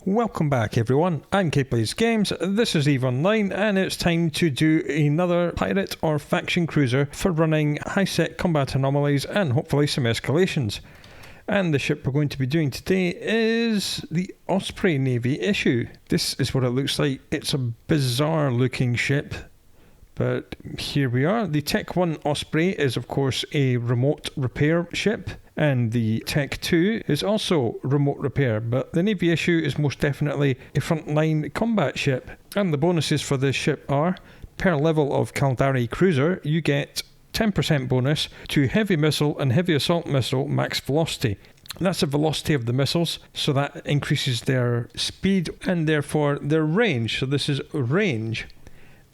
Welcome back everyone, I'm Plays Games, this is EVE Online and it's time to do another pirate or faction cruiser for running Highsec combat anomalies and hopefully some escalations. And the ship we're going to be doing today is the Osprey Navy Issue. This is what it looks like. It's a bizarre looking ship, but here we are. The Tech 1 Osprey is of course a remote repair ship, and the Tech 2 is also remote repair, but the Navy Issue is most definitely a frontline combat ship. And the bonuses for this ship are, per level of Caldari cruiser, you get 10% bonus to heavy missile and heavy assault missile max velocity. That's the velocity of the missiles, so that increases their speed and therefore their range. So this is range.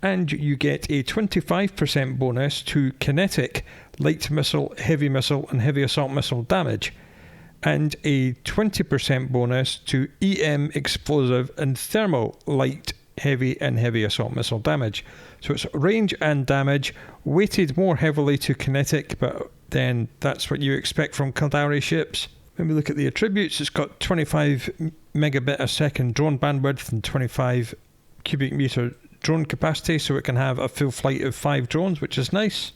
And you get a 25% bonus to kinetic, light missile, and heavy assault missile damage, and a 20% bonus to EM explosive and thermal, light, heavy and heavy assault missile damage. So it's range and damage, weighted more heavily to kinetic, but then that's what you expect from Caldari ships. When we look at the attributes, it's got 25 megabit a second drone bandwidth and 25 cubic meter drone capacity, so it can have a full flight of 5 drones, which is nice.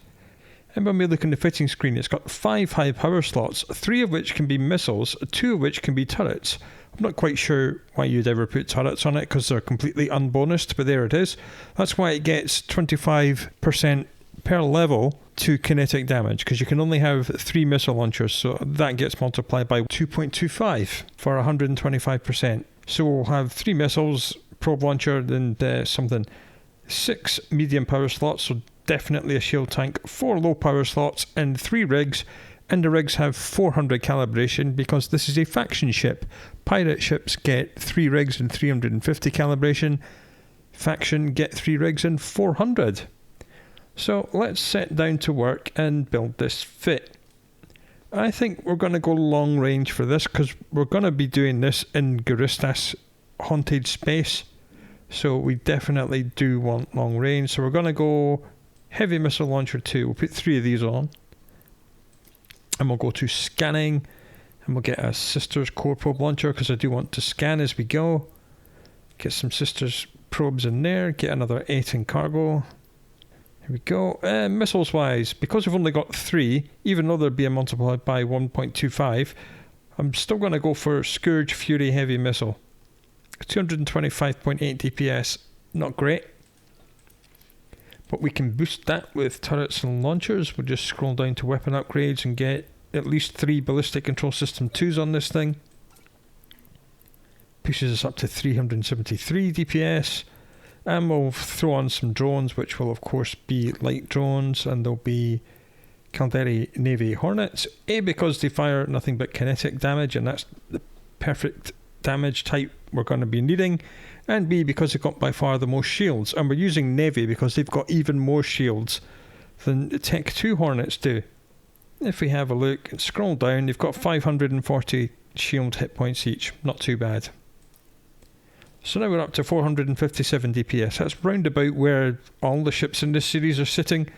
And when we look in the fitting screen, it's got 5 high power slots, 3 of which can be missiles, 2 of which can be turrets. I'm not quite sure why you'd ever put turrets on it because they're completely unbonused, but there it is. That's why it gets 25% per level to kinetic damage, because you can only have 3 missile launchers, so that gets multiplied by 2.25 for 125%. So we'll have 3 missiles, probe launcher, and something. 6 medium power slots, so definitely a shield tank, 4 low power slots, and 3 rigs. And the rigs have 400 calibration because this is a faction ship. Pirate ships get 3 rigs and 350 calibration. Faction get 3 rigs and 400. So let's set down to work and build this fit. I think we're going to go long range for this because we're going to be doing this in Guristas haunted space. So we definitely do want long range. So we're going to go heavy missile launcher 2. We'll put 3 of these on. And we'll go to scanning, and we'll get a Sisters core probe launcher because I do want to scan as we go. Get some Sisters probes in there, get another 8 in cargo. Here we go. Missiles wise, because we've only got 3, even though they're being multiplied by 1.25, I'm still going to go for Scourge Fury Heavy Missile. 225.8 DPS, not great. But we can boost that with turrets and launchers. We'll just scroll down to weapon upgrades and get at least 3 Ballistic Control System 2s on this thing. Pushes us up to 373 DPS. And we'll throw on some drones, which will of course be light drones, and they'll be Caldari Navy Hornets. A, because they fire nothing but kinetic damage, and that's the perfect damage type we're going to be needing. And B, because they've got by far the most shields, and we're using Navy because they've got even more shields than the Tech 2 Hornets do. If we have a look and scroll down, they've got 540 shield hit points each, not too bad. So now we're up to 457 DPS. That's round about where all the ships in this series are sitting,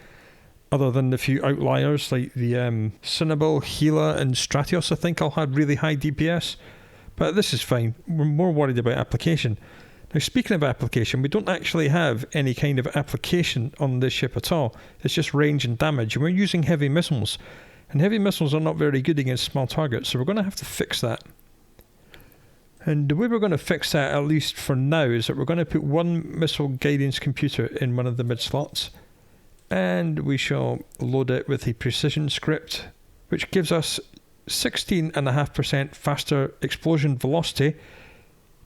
other than the few outliers like the Cinnabal, Gila and Stratios I think all had really high DPS. But this is fine. We're more worried about application. Now speaking of application, we don't actually have any kind of application on this ship at all. It's just range and damage, and we're using heavy missiles. And heavy missiles are not very good against small targets, so we're going to have to fix that. And the way we're going to fix that, at least for now, is that we're going to put 1 missile guidance computer in one of the mid slots. And we shall load it with a precision script, which gives us 16.5% faster explosion velocity.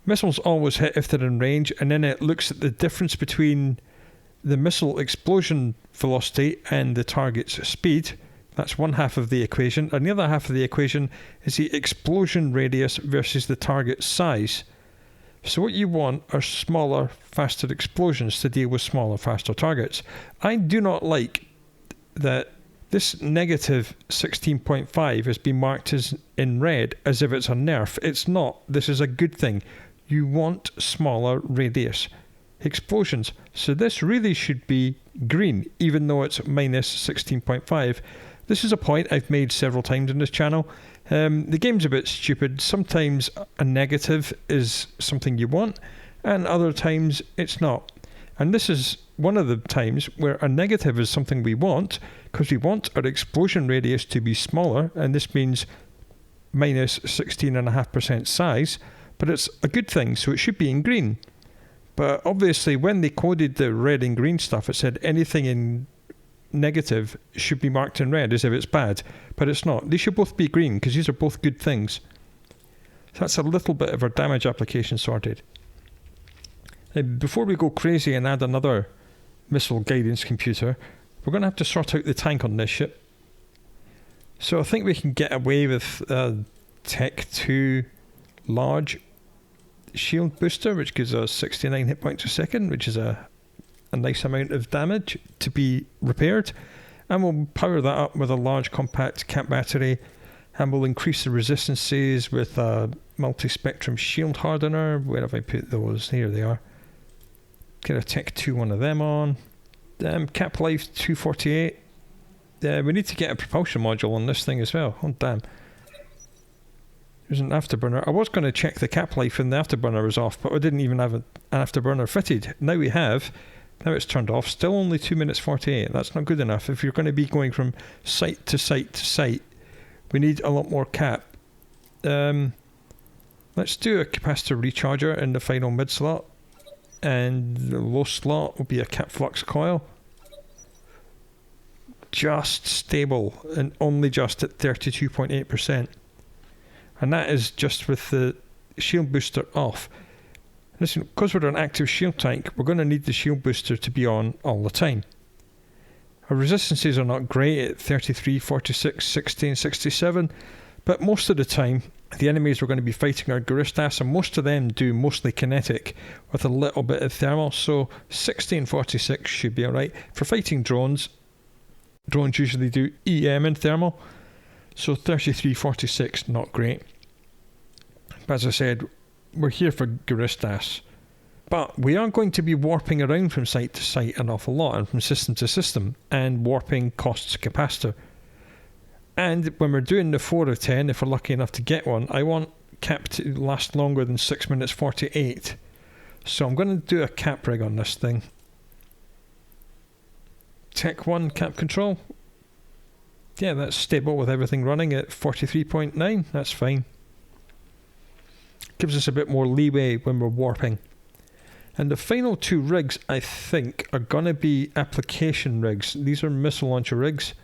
Missiles always hit if they're in range, and then it looks at the difference between the missile explosion velocity and the target's speed. That's one half of the equation, and the other half of the equation is the explosion radius versus the target size. So what you want are smaller, faster explosions to deal with smaller, faster targets. I do not like that this negative 16.5 has been marked as in red as if it's a nerf. It's not. This is a good thing. You want smaller radius explosions. So this really should be green, even though it's minus 16.5. This is a point I've made several times in this channel. The game's a bit stupid. Sometimes a negative is something you want, and other times it's not. And this is one of the times where a negative is something we want, because we want our explosion radius to be smaller, and this means minus 16.5% size, but it's a good thing, so it should be in green. But obviously when they coded the red and green stuff, it said anything in negative should be marked in red as if it's bad, but it's not. They should both be green because these are both good things. So that's a little bit of our damage application sorted. Before we go crazy and add another missile guidance computer, we're going to have to sort out the tank on this ship. So I think we can get away with Tech 2 large shield booster, which gives us 69 hit points a second, which is a nice amount of damage to be repaired. And we'll power that up with a large compact cap battery, and we'll increase the resistances with a multi-spectrum shield hardener. Where have I put those? Here they are. Get a Tech 2 one of them on. Cap life 248. We need to get a propulsion module on this thing as well. Oh damn. There's an afterburner. I was going to check the cap life and the afterburner was off, but I didn't even have an afterburner fitted. Now we have. Now it's turned off. Still only 2 minutes 48. That's not good enough. If you're going to be going from site to site to site, we need a lot more cap. Let's do a capacitor recharger in the final mid slot. And the low slot will be a cap flux coil. Just stable, and only just at 32.8%. And that is just with the shield booster off. Listen, because we're an active shield tank, we're going to need the shield booster to be on all the time. Our resistances are not great at 33, 46, 16, 67, but most of the time the enemies we're going to be fighting are Guristas, and most of them do mostly kinetic with a little bit of thermal, so 1646 should be alright. For fighting drones usually do EM and thermal, so 3346 not great. But as I said, we're here for Guristas. But we are going to be warping around from site to site an awful lot, and from system to system, and warping costs capacitor. And when we're doing the 4 of 10, if we're lucky enough to get one, I want cap to last longer than 6 minutes 48. So I'm going to do a cap rig on this thing. Tech 1 cap control. Yeah, that's stable with everything running at 43.9. That's fine. Gives us a bit more leeway when we're warping. And the final 2 rigs, I think, are going to be application rigs. These are missile launcher rigs.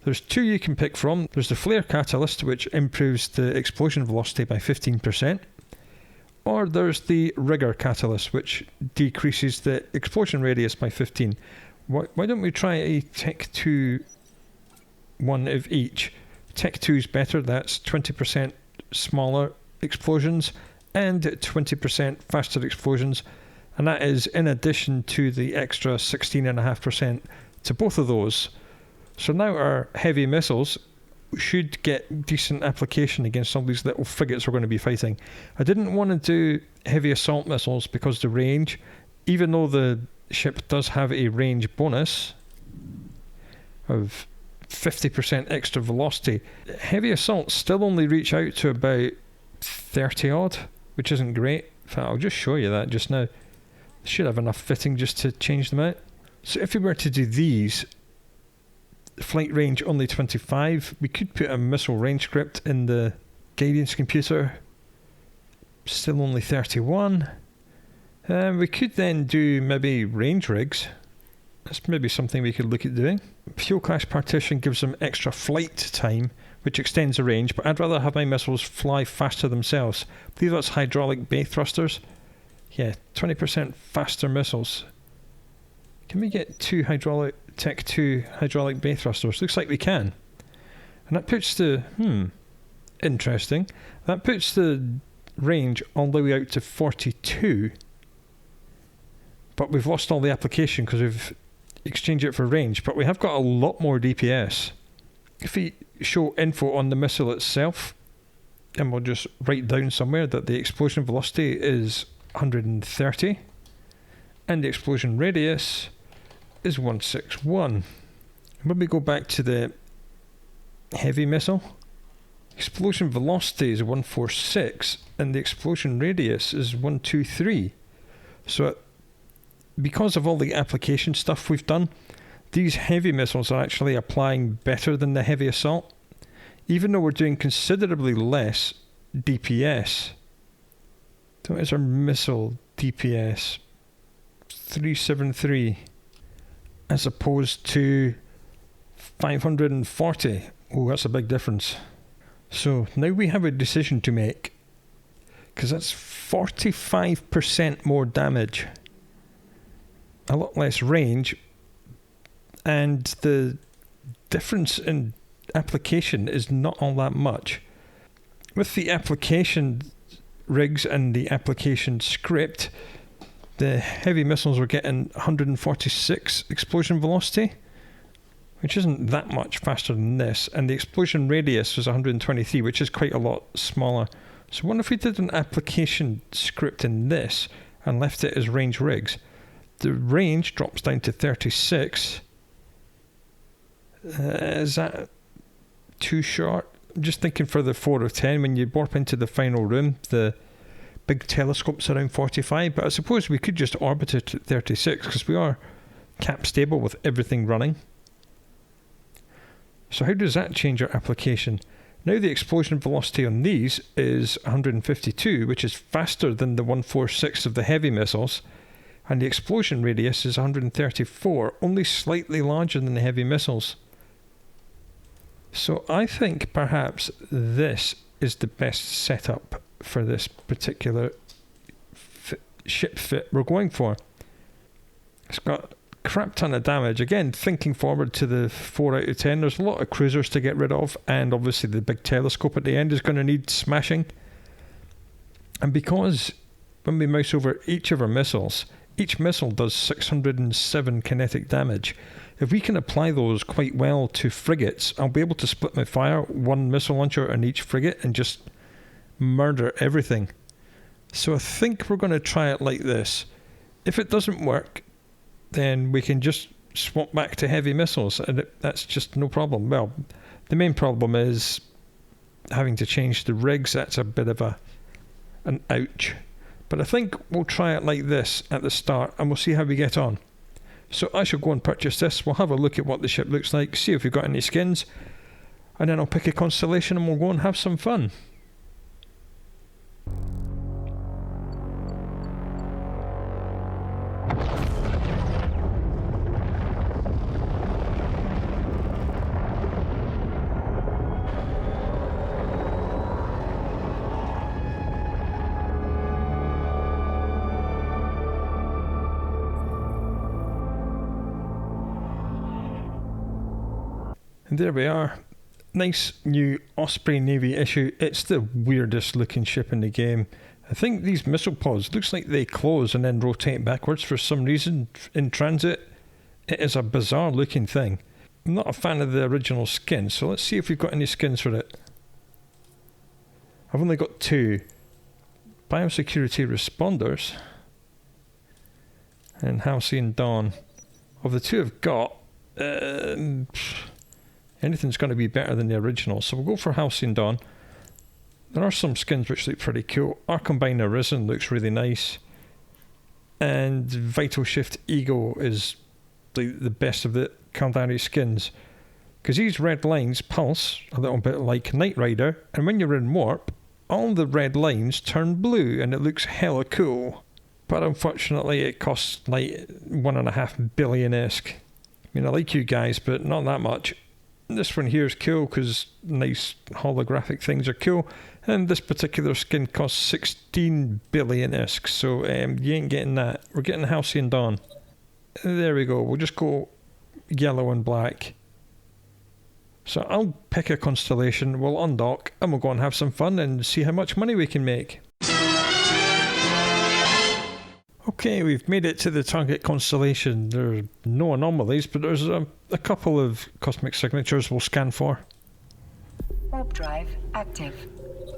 There's 2 you can pick from. There's the flare catalyst, which improves the explosion velocity by 15%. Or there's the rigger catalyst, which decreases the explosion radius by 15. Why don't we try a Tech 2 one of each? Tech 2 is better. That's 20% smaller explosions and 20% faster explosions. And that is in addition to the extra 16.5% to both of those. So now our heavy missiles should get decent application against some of these little frigates we're going to be fighting. I didn't want to do heavy assault missiles because the range, even though the ship does have a range bonus of 50% extra velocity, heavy assaults still only reach out to about 30 odd, which isn't great. In fact, I'll just show you that just now. Should have enough fitting just to change them out. So if we were to do these, flight range only 25, we could put a missile range script in the guidance computer, still only 31. We could then do maybe range rigs. That's maybe something we could look at doing. Fuel class partition gives them extra flight time, which extends the range, but I'd rather have my missiles fly faster themselves. I believe that's hydraulic bay thrusters. Yeah, 20% faster missiles. Can we get Tech 2 hydraulic bay thrusters? Looks like we can. And that puts the... interesting. That puts the range all the way out to 42. But we've lost all the application because we've exchanged it for range. But we have got a lot more DPS. If we show info on the missile itself, and we'll just write down somewhere that the explosion velocity is 130 and the explosion radius is 161. When we go back to the heavy missile, Explosion velocity is 146 and the explosion radius is 123. So because of all the application stuff we've done, these heavy missiles are actually applying better than the heavy assault, even though we're doing considerably less DPS. So what is our missile DPS? 373 as opposed to 540. Oh, that's a big difference. So now we have a decision to make, because that's 45% more damage, a lot less range, and the difference in application is not all that much. With the application rigs and the application script, the heavy missiles were getting 146 explosion velocity, which isn't that much faster than this, and the explosion radius was 123, which is quite a lot smaller. So what if we did an application script in this and left it as range rigs? The range drops down to 36. Is that too short? I'm just thinking for the 4 of 10, when you warp into the final room, the big telescope's around 45, but I suppose we could just orbit it at 36 because we are cap stable with everything running. So how does that change our application? Now the explosion velocity on these is 152, which is faster than the 146 of the heavy missiles, and the explosion radius is 134, only slightly larger than the heavy missiles. So I think perhaps this is the best setup for this particular ship fit we're going for. It's got crap ton of damage. Again, thinking forward to the 4 out of 10, there's a lot of cruisers to get rid of, and obviously the big telescope at the end is going to need smashing. And because when we mouse over each of our missiles, each missile does 607 kinetic damage. If we can apply those quite well to frigates, I'll be able to split my fire, one missile launcher on each frigate, and just murder everything. So I think we're going to try it like this. If it doesn't work, then we can just swap back to heavy missiles, and that's just no problem. Well, the main problem is having to change the rigs. That's a bit of an ouch. But I think we'll try it like this at the start, and we'll see how we get on. So I shall go and purchase this. We'll have a look at what the ship looks like, see if we've got any skins, and then I'll pick a constellation and we'll go and have some fun. And there we are. Nice new Osprey Navy Issue. It's the weirdest looking ship in the game. I think these missile pods, looks like they close and then rotate backwards for some reason in transit. It is a bizarre looking thing. I'm not a fan of the original skin, so let's see if we've got any skins for it. I've only got 2. Biosecurity Responders and Halcyon Dawn. Of the 2 I've got, anything's going to be better than the original, so we'll go for Halcyon Dawn. There are some skins which look pretty cool. Our Combiner Arisen looks really nice, and Vital Shift Ego is the best of the Caldari skins, because these red lines pulse a little bit like Knight Rider, and when you're in warp, all the red lines turn blue, and it looks hella cool. But unfortunately it costs like 1.5 billion-esque. I mean, I like you guys, but not that much. This one here is cool because nice holographic things are cool, and this particular skin costs 16 billion-esque, so you ain't getting that. We're getting Halcyon Dawn. There we go. We'll just go yellow and black. So I'll pick a constellation, we'll undock, and we'll go and have some fun and see how much money we can make. Okay, we've made it to the target constellation. There are no anomalies, but there's a couple of cosmic signatures we'll scan for. Warp drive active.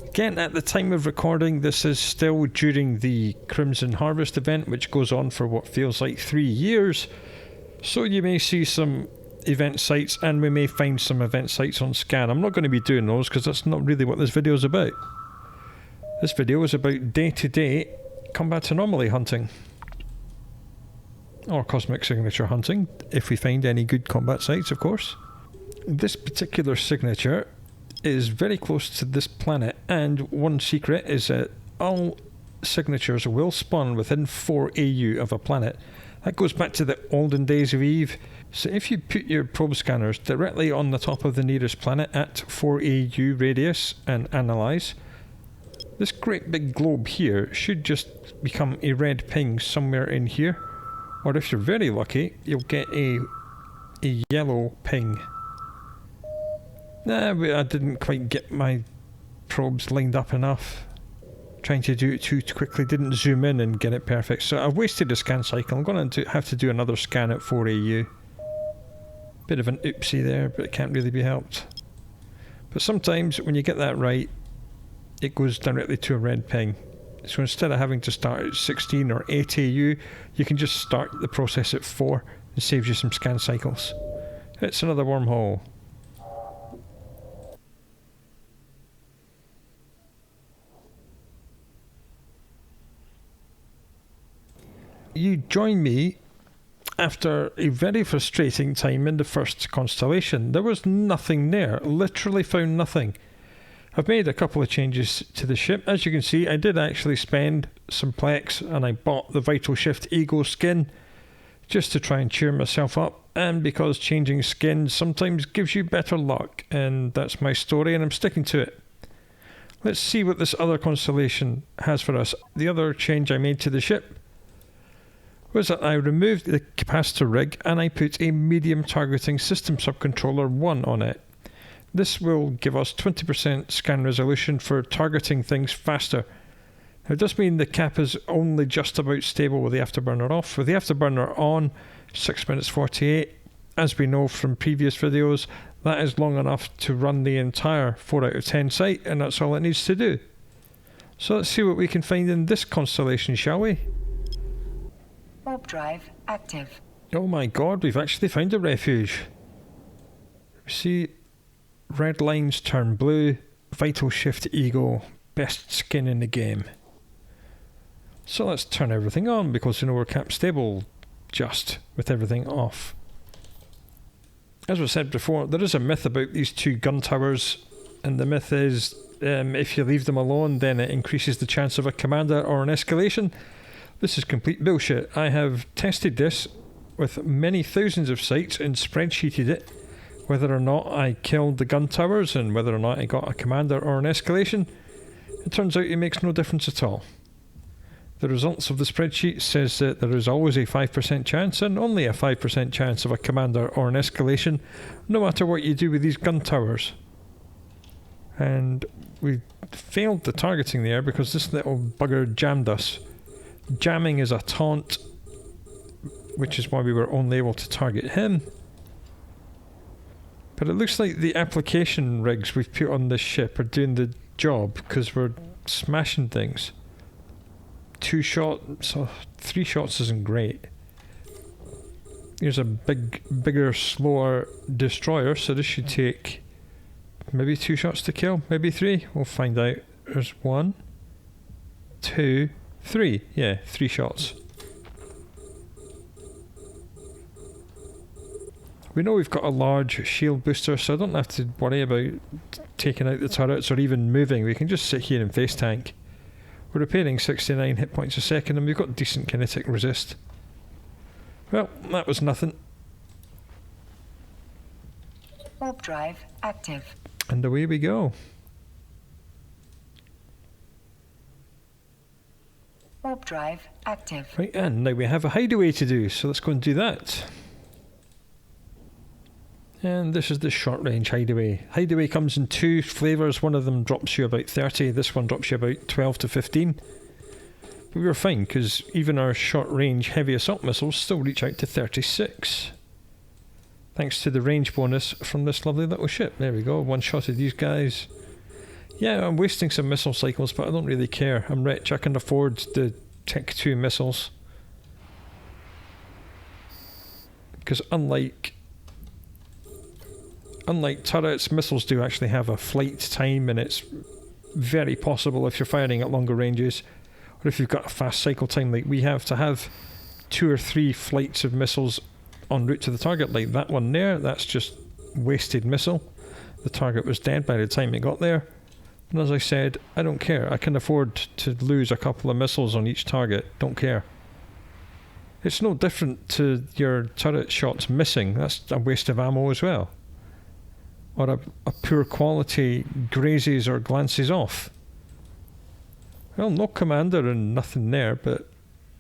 Again, at the time of recording, this is still during the Crimson Harvest event, which goes on for what feels like 3 years. So you may see some event sites, and we may find some event sites on scan. I'm not going to be doing those because that's not really what this video is about. This video is about day-to-day combat anomaly hunting. Or cosmic signature hunting, if we find any good combat sites, of course. This particular signature is very close to this planet, and one secret is that all signatures will spawn within 4 AU of a planet. That goes back to the olden days of Eve. So if you put your probe scanners directly on the top of the nearest planet at 4 AU radius and analyse, this great big globe here should just become a red ping somewhere in here. Or if you're very lucky, you'll get a yellow ping. Nah, but I didn't quite get my probes lined up enough. Trying to do it too quickly, didn't zoom in and get it perfect. So I've wasted a scan cycle. I'm going to have to do another scan at 4 AU. Bit of an oopsie there, but it can't really be helped. But sometimes when you get that right, it goes directly to a red ping. So instead of having to start at 16 or 8 AU, you can just start the process at 4. It saves you some scan cycles. It's another wormhole. You join me after a very frustrating time in the first constellation. There was nothing there, literally found nothing. I've made a couple of changes to the ship. As you can see, I did actually spend some plex and I bought the Vital Shift Ego skin just to try and cheer myself up, and because changing skins sometimes gives you better luck, and that's my story and I'm sticking to it. Let's see what this other constellation has for us. The other change I made to the ship was that I removed the capacitor rig and I put a medium targeting system subcontroller 1 on it. This will give us 20% scan resolution for targeting things faster. Now, it does mean the cap is only just about stable with the afterburner off. With the afterburner on, 6 minutes 48. As we know from previous videos, that is long enough to run the entire 4 out of 10 site, and that's all it needs to do. So let's see what we can find in this constellation, shall we? Warp drive active. Oh my god, we've actually found a refuge. See, red lines turn blue. Vital Shift Ego, best skin in the game. So let's turn everything on because we're cap stable just with everything off. As we said before, there is a myth about these two gun towers, and the myth is if you leave them alone then it increases the chance of a commander or an escalation. This is complete bullshit. I have tested this with many thousands of sites and spreadsheeted it, whether or not I killed the gun towers and whether or not I got a commander or an escalation. It turns out it makes no difference at all. The results of the spreadsheet says that there is always a 5% chance and only a 5% chance of a commander or an escalation, no matter what you do with these gun towers. And we failed the targeting there because this little bugger jammed us. Jamming is a taunt, which is why we were only able to target him. But it looks like the application rigs we've put on this ship are doing the job because we're smashing things. 2 shots, so 3 shots isn't great. Here's a bigger, slower destroyer, so this should take maybe 2 shots to kill, maybe 3. We'll find out. There's 1, 2, 3. Yeah, 3 shots. We know we've got a large shield booster, so I don't have to worry about taking out the turrets or even moving. We can just sit here and face tank. We're repairing 69 hit points a second and we've got decent kinetic resist. Well, that was nothing. Warp drive active. And away we go. Warp drive active. Right, and now we have a hideaway to do, so let's go and do that. And this is the short range hideaway. Hideaway comes in 2 flavours. One of them drops you about 30, this one drops you about 12 to 15. But we were fine because even our short range heavy assault missiles still reach out to 36. Thanks to the range bonus from this lovely little ship. There we go, one shot of these guys. Yeah, I'm wasting some missile cycles, but I don't really care. I'm rich, I can afford the Tech 2 missiles. Because unlike unlike turrets, missiles do actually have a flight time, and it's very possible if you're firing at longer ranges, or if you've got a fast cycle time like we have, to have 2 or 3 flights of missiles en route to the target. Like that one there, that's just wasted missile. The target was dead by the time it got there. And as I said, I don't care. I can afford to lose a couple of missiles on each target. Don't care. It's no different to your turret shots missing. That's a waste of ammo as well. Or a poor quality grazes or glances off. Well, no commander and nothing there, but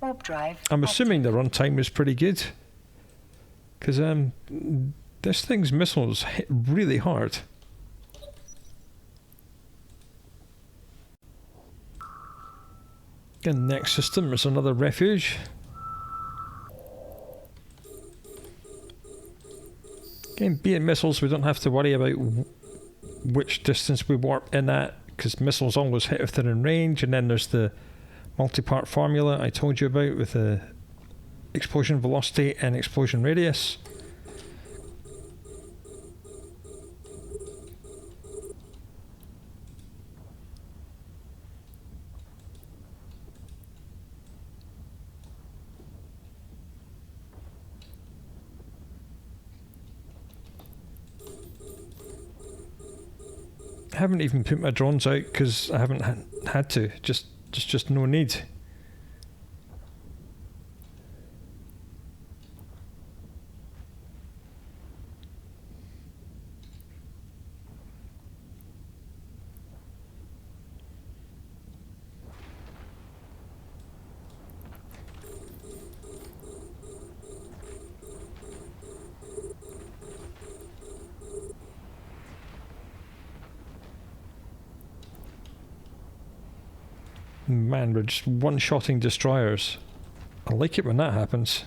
Warp drive. I'm assuming the runtime was pretty good. Because this thing's missiles hit really hard. And next system is another refuge. Again, being missiles, we don't have to worry about which distance we warp in at, because missiles always hit if they're in range. And then there's the multi-part formula I told you about with the explosion velocity and explosion radius. I haven't even put my drones out because I haven't had to. Just no need. Man, we're just one-shotting destroyers. I like it when that happens.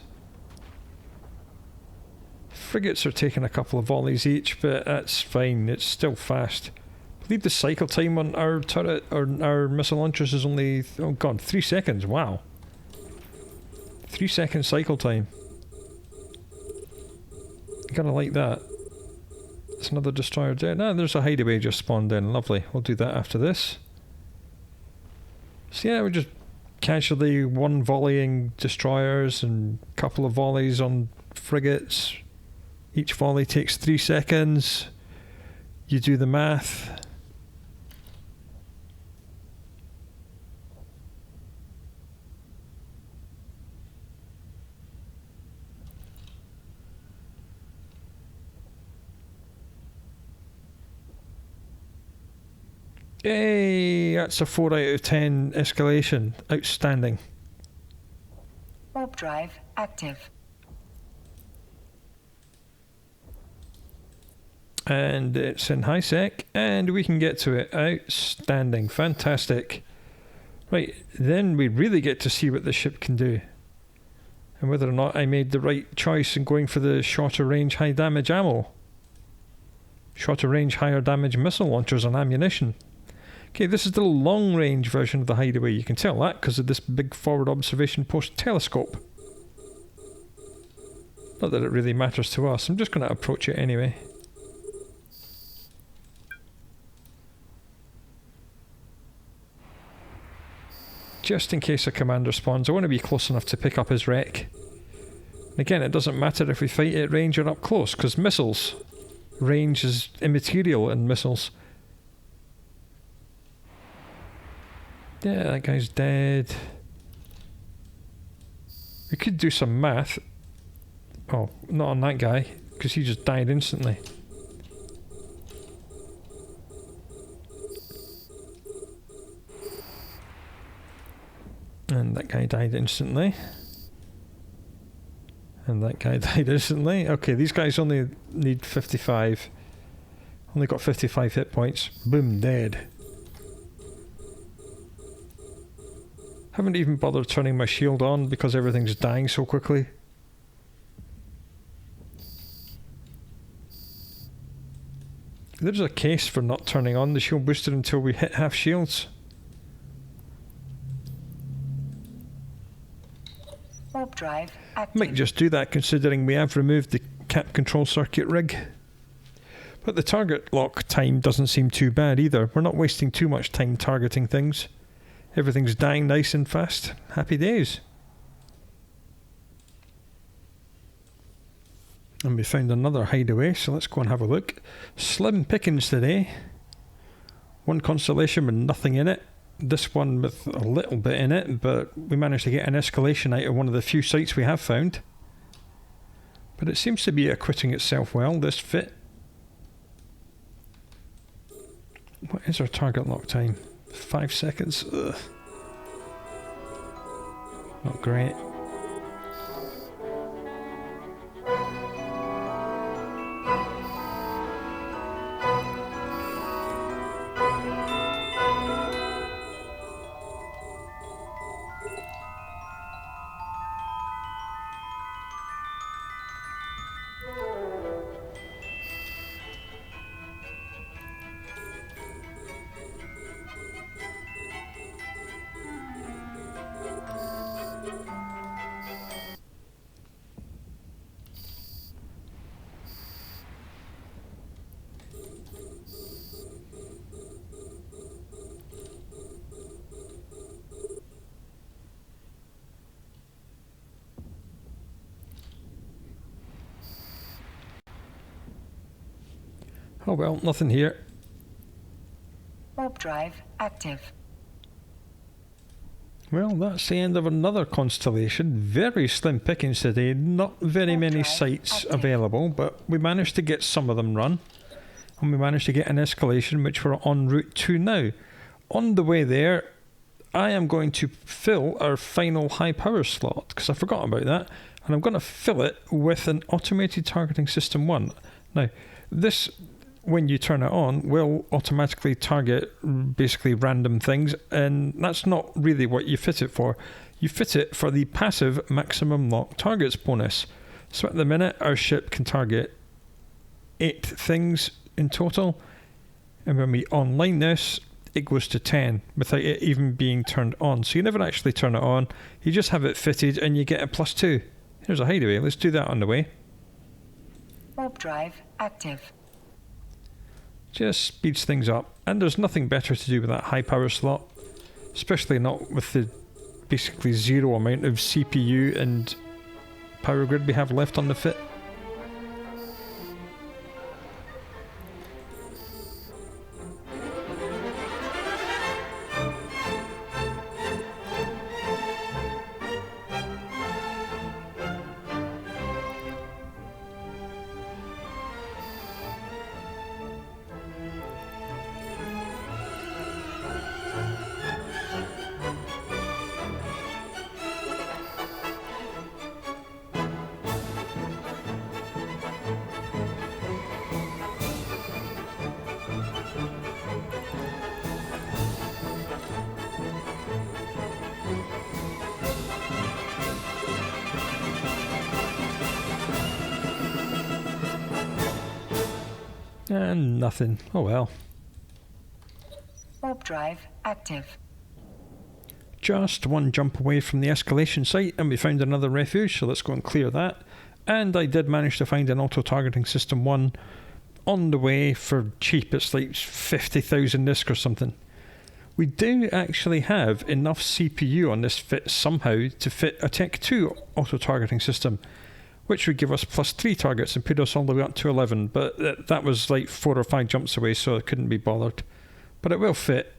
Frigates are taking a couple of volleys each, but that's fine. It's still fast. I believe the cycle time on our turret or our missile launchers is only, oh god, 3 seconds. Wow. 3 second cycle time. You gotta like that. There's another destroyer there. Nah, there's a hideaway just spawned in. Lovely. We'll do that after this. So yeah, we're just casually one-volleying destroyers and a couple of volleys on frigates. Each volley takes 3 seconds. You do the math. Yay! That's a 4 out of 10 escalation. Outstanding. Warp drive active. And it's in Highsec, and we can get to it. Outstanding. Fantastic. Right, then we really get to see what the ship can do. And whether or not I made the right choice in going for the shorter range, high damage ammo. Shorter range, higher damage missile launchers and ammunition. Okay, this is the long range version of the hideaway. You can tell that because of this big forward observation post telescope. Not that it really matters to us. I'm just going to approach it anyway. Just in case a commander spawns, I want to be close enough to pick up his wreck. And again, it doesn't matter if we fight at range or up close, because missiles, range is immaterial in missiles. Yeah, that guy's dead. We could do some math. Oh, not on that guy, because he just died instantly. And that guy died instantly. And that guy died instantly. Okay, these guys only need 55. Only got 55 hit points. Boom, dead. Haven't even bothered turning my shield on because everything's dying so quickly. There's a case for not turning on the shield booster until we hit half shields. Warp drive active. Might just do that considering we have removed the cap control circuit rig. But the target lock time doesn't seem too bad either. We're not wasting too much time targeting things. Everything's dying nice and fast. Happy days. And we found another hideaway, so let's go and have a look. Slim pickings today. One constellation with nothing in it. This one with a little bit in it, but we managed to get an escalation out of one of the few sites we have found. But it seems to be acquitting itself well, this fit. What is our target lock time? 5 seconds? Ugh. Not great. Oh well, nothing here. Warp drive active. Well, that's the end of another constellation. Very slim pickings today. Not very many sites available, but we managed to get some of them run. And we managed to get an escalation, which we're en route to now. On the way there, I am going to fill our final high power slot, because I forgot about that. And I'm going to fill it with an automated targeting system 1. Now, this, when you turn it on, will automatically target basically random things, and that's not really what you fit it for. You fit it for the passive maximum lock targets bonus. So at the minute, our ship can target 8 things in total, and when we online this, it goes to 10 without it even being turned on. So you never actually turn it on, you just have it fitted and you get a +2. Here's a hideaway, let's do that on the way. Warp drive active. Just speeds things up, and there's nothing better to do with that high power slot, especially not with the basically 0 amount of CPU and power grid we have left on the fit. And nothing. Oh well. Warp drive active. Just one jump away from the escalation site and we found another refuge, so let's go and clear that. And I did manage to find an auto-targeting system 1 on the way for cheap. It's like 50,000 ISK or something. We do actually have enough CPU on this fit somehow to fit a Tech 2 auto-targeting system, which would give us +3 targets and put us all the way up to 11, but that was like 4 or 5 jumps away, so I couldn't be bothered. But it will fit.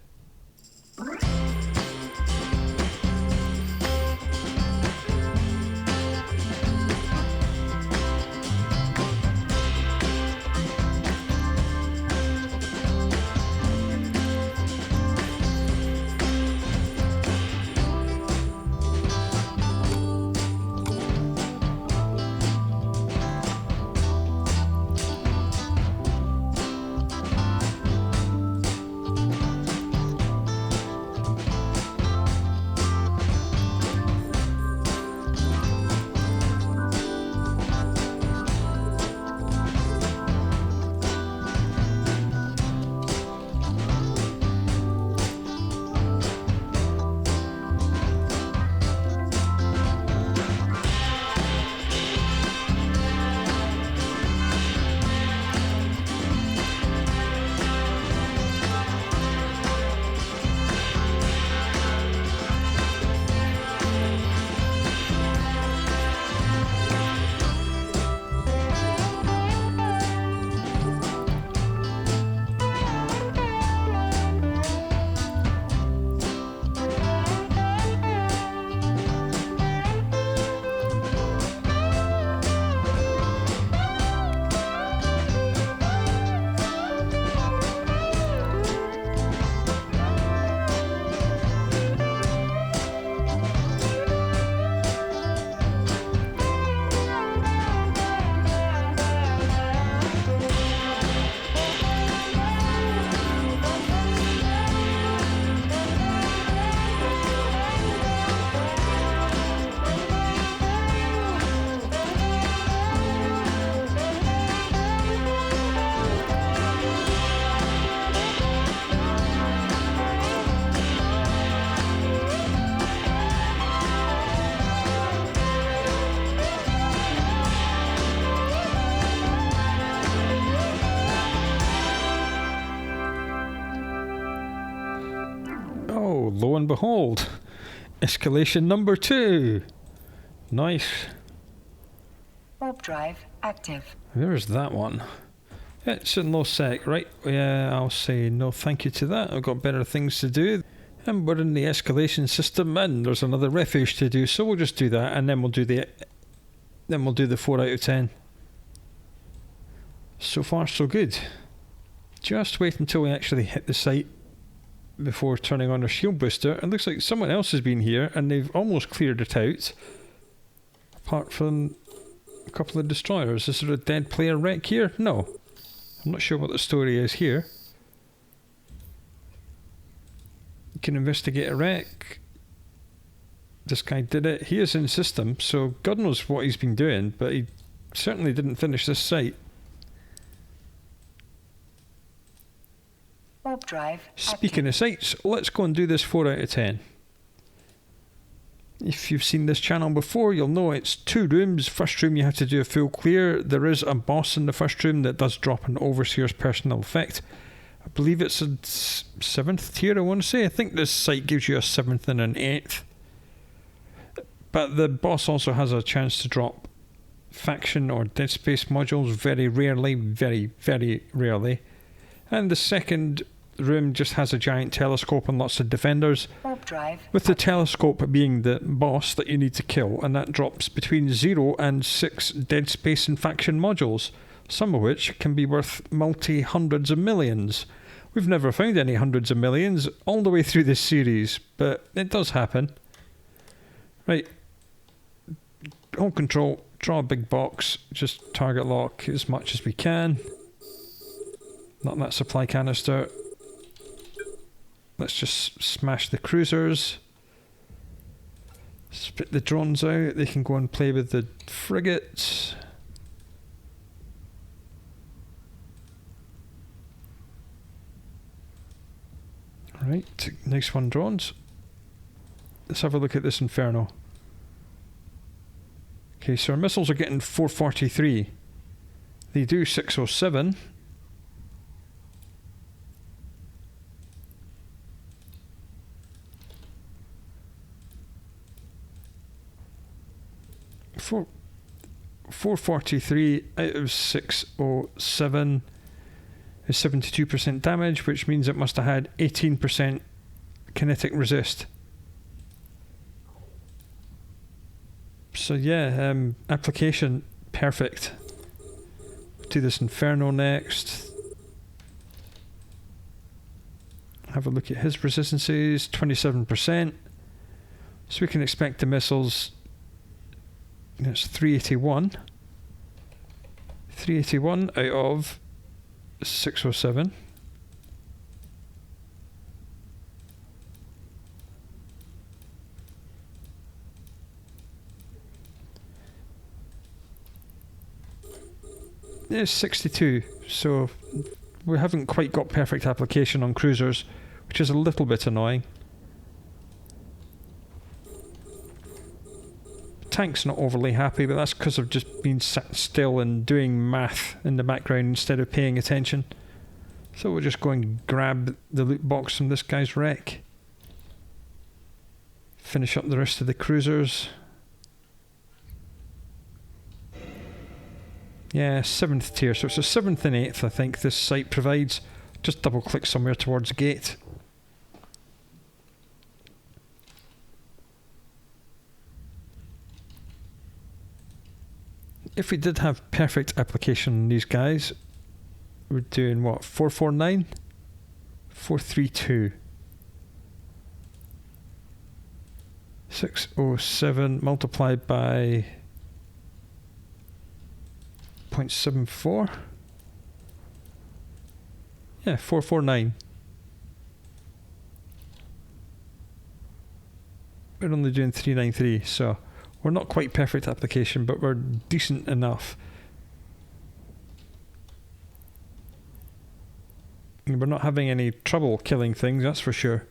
lo and behold, escalation number 2. Nice. Warp drive active. There's that one. It's in low sec, right? Yeah, I'll say no thank you to that. I've got better things to do. And we're in the escalation system, and there's another refuge to do, so we'll just do that, and then we'll do the 4 out of 10. So far, so good. Just wait until we actually hit the site before turning on our shield booster. It looks like someone else has been here, and they've almost cleared it out. Apart from a couple of destroyers. Is there a dead player wreck here? No. I'm not sure what the story is here. You can investigate a wreck. This guy did it. He is in system, so God knows what he's been doing, but he certainly didn't finish this site. Warp drive Speaking of sites, let's go and do this 4 out of 10. If you've seen this channel before, you'll know it's 2 rooms. First room you have to do a full clear. There is a boss in the first room that does drop an Overseer's personal effect. I believe it's a 7th tier, I want to say. I think this site gives you a 7th and an 8th. But the boss also has a chance to drop faction or dead space modules very rarely, very, very rarely. And the second room just has a giant telescope and lots of defenders, warp drive with the telescope being the boss that you need to kill, and that drops between 0 and 6 dead space and faction modules, some of which can be worth multi-hundreds of millions. We've never found any hundreds of millions all the way through this series, but it does happen. Right, hold control, draw a big box, just target lock as much as we can. Not that supply canister. Let's just smash the cruisers. Spit the drones out. They can go and play with the frigates. Right, nice one, drones. Let's have a look at this Inferno. Okay, so our missiles are getting 443. They do 607. Four, 443 out of 607 is 72% damage, which means it must have had 18% kinetic resist. So yeah, application perfect. Do this Inferno next. Have a look at his resistances, 27%. So we can expect the missiles. It's 381. 381 out of 607. It's 62, so we haven't quite got perfect application on cruisers, which is a little bit annoying. Tank's not overly happy, but that's because I've just been sat still and doing math in the background instead of paying attention. So we'll just go and grab the loot box from this guy's wreck. Finish up the rest of the cruisers. Yeah, 7th tier, so it's a 7th and 8th I think this site provides. Just double click somewhere towards gate. If we did have perfect application on these guys, we're doing what, 449? 432. 607 multiplied by 0.74. Yeah, 449. We're only doing 393, so we're not quite perfect application, but we're decent enough. And we're not having any trouble killing things, that's for sure.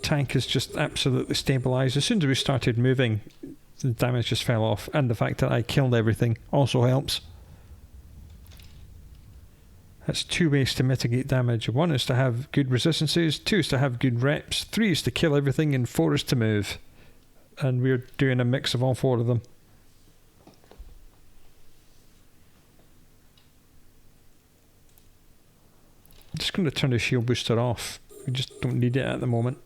Tank is just absolutely stabilised. As soon as we started moving, the damage just fell off, and the fact that I killed everything also helps. That's 2 ways to mitigate damage. 1 is to have good resistances, 2 is to have good reps, 3 is to kill everything, and 4 is to move. And we're doing a mix of all 4 of them. I'm just going to turn the shield booster off. We just don't need it at the moment.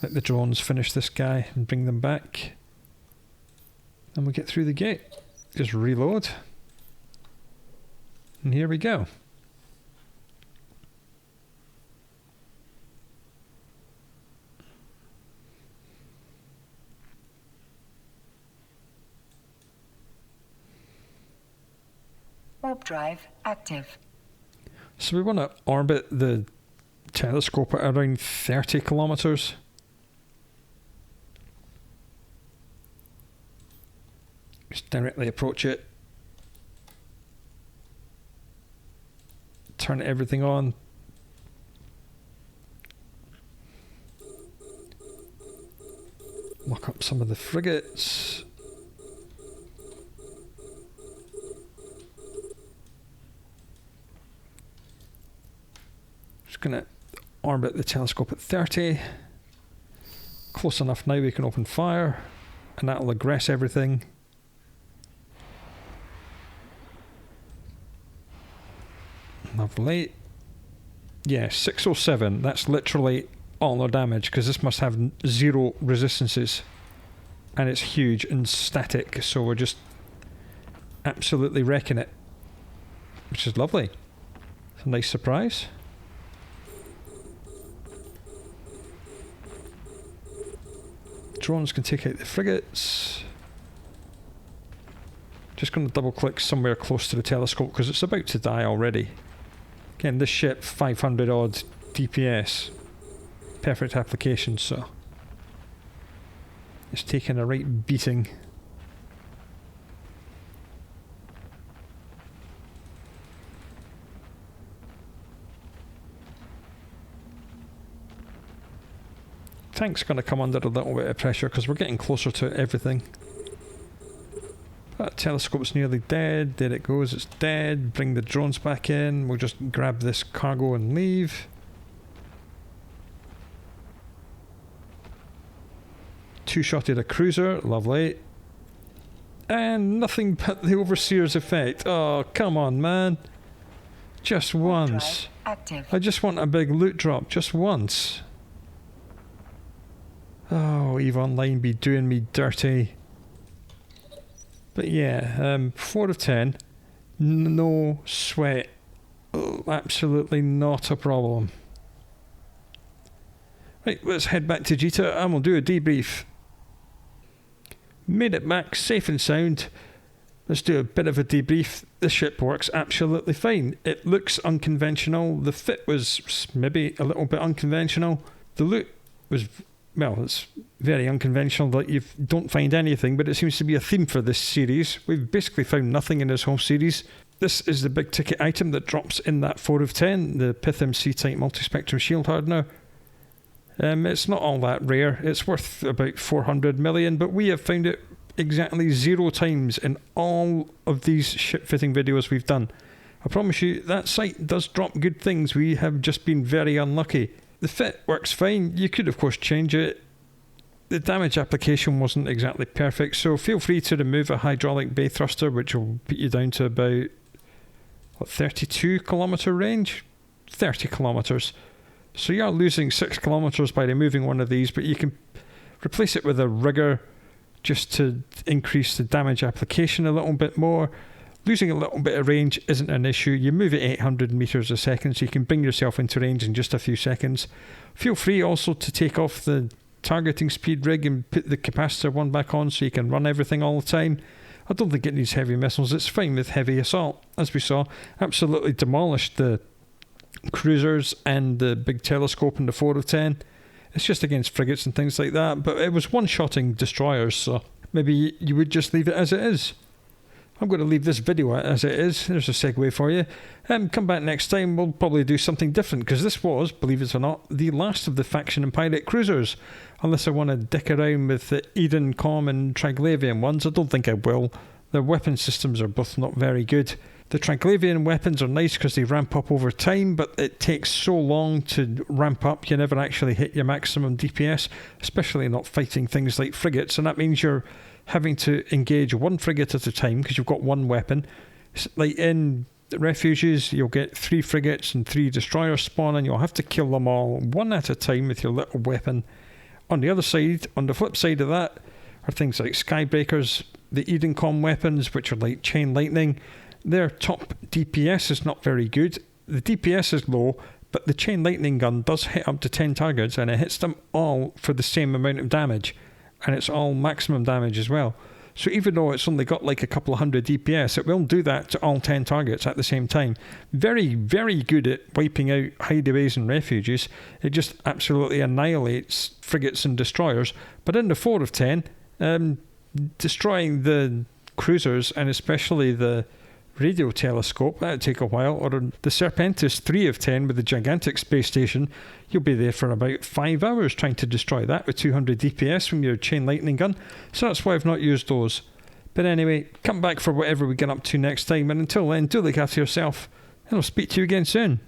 Let the drones finish this guy and bring them back. And we get through the gate. Just reload. And here we go. Warp drive active. So we want to orbit the telescope at around 30 kilometers. Just directly approach it. Turn everything on. Lock up some of the frigates. Just going to orbit the telescope at 30. Close enough now we can open fire. And that'll aggress everything. Lovely. Yeah, 607. That's literally all our damage because this must have 0 resistances. And it's huge and static, so we're just absolutely wrecking it. Which is lovely. It's a nice surprise. Drones can take out the frigates. Just going to double click somewhere close to the telescope because it's about to die already. Again, this ship, 500 odd DPS. Perfect application, so it's taking a right beating. Tank's going to come under a little bit of pressure because we're getting closer to everything. That telescope's nearly dead. There it goes, it's dead. Bring the drones back in. We'll just grab this cargo and leave. Two-shotted a cruiser, lovely. And nothing but the Overseer's effect. Oh, come on, man. Just once. Active. I just want a big loot drop, just once. Oh, EVE Online be doing me dirty. But yeah, 4 of 10. No sweat. Oh, absolutely not a problem. Right, let's head back to Jita and we'll do a debrief. Made it back safe and sound. Let's do a bit of a debrief. The ship works absolutely fine. It looks unconventional. The fit was maybe a little bit unconventional. The loot was, well, it's very unconventional that you don't find anything, but it seems to be a theme for this series. We've basically found nothing in this whole series. This is the big ticket item that drops in that 4 of 10, the Pith MC type multispectrum shield hardener. It's not all that rare. It's worth about 400 million, but we have found it exactly 0 times in all of these ship fitting videos we've done. I promise you, that site does drop good things. We have just been very unlucky. The fit works fine. You could, of course, change it. The damage application wasn't exactly perfect, so feel free to remove a hydraulic bay thruster, which will put you down to about, what, 32 kilometre range? 30 kilometres. So you are losing 6 kilometres by removing one of these, but you can replace it with a rigger just to increase the damage application a little bit more. Losing a little bit of range isn't an issue. You move it 800 metres a second, so you can bring yourself into range in just a few seconds. Feel free also to take off the targeting speed rig and put the capacitor one back on so you can run everything all the time. I don't think it needs heavy missiles. It's fine with heavy assault. As we saw, absolutely demolished the cruisers and the big telescope in the 4 of 10. It's just against frigates and things like that, but it was one-shotting destroyers, so maybe you would just leave it as it is. I'm going to leave this video as it is. There's a segue for you. Come back next time, we'll probably do something different, because this was, believe it or not, the last of the faction and pirate cruisers. Unless I want to dick around with the Eden, Com and Triglavian ones, I don't think I will. Their weapon systems are both not very good. The Triglavian weapons are nice because they ramp up over time, but it takes so long to ramp up, you never actually hit your maximum DPS, especially not fighting things like frigates, and that means you're having to engage one frigate at a time because you've got one weapon. Like in refuges, you'll get 3 frigates and 3 destroyers spawn, and you'll have to kill them all one at a time with your little weapon. On the other side, on the flip side of that, are things like Skybreakers, the Edencom weapons, which are like Chain Lightning. Their top DPS is not very good. The DPS is low, but the Chain Lightning gun does hit up to 10 targets, and it hits them all for the same amount of damage. And it's all maximum damage as well. So even though it's only got like a couple of hundred DPS, it will do that to all 10 targets at the same time. Very, very good at wiping out hideaways and refuges. It just absolutely annihilates frigates and destroyers. But in the 4 of 10, destroying the cruisers, and especially the radio telescope, that'd take a while, or the Serpentis 3 of 10 with the gigantic space station, you'll be there for about 5 hours trying to destroy that with 200 DPS from your Chain Lightning gun, so that's why I've not used those. But anyway, come back for whatever we get up to next time, and until then, do look after yourself, and I'll speak to you again soon.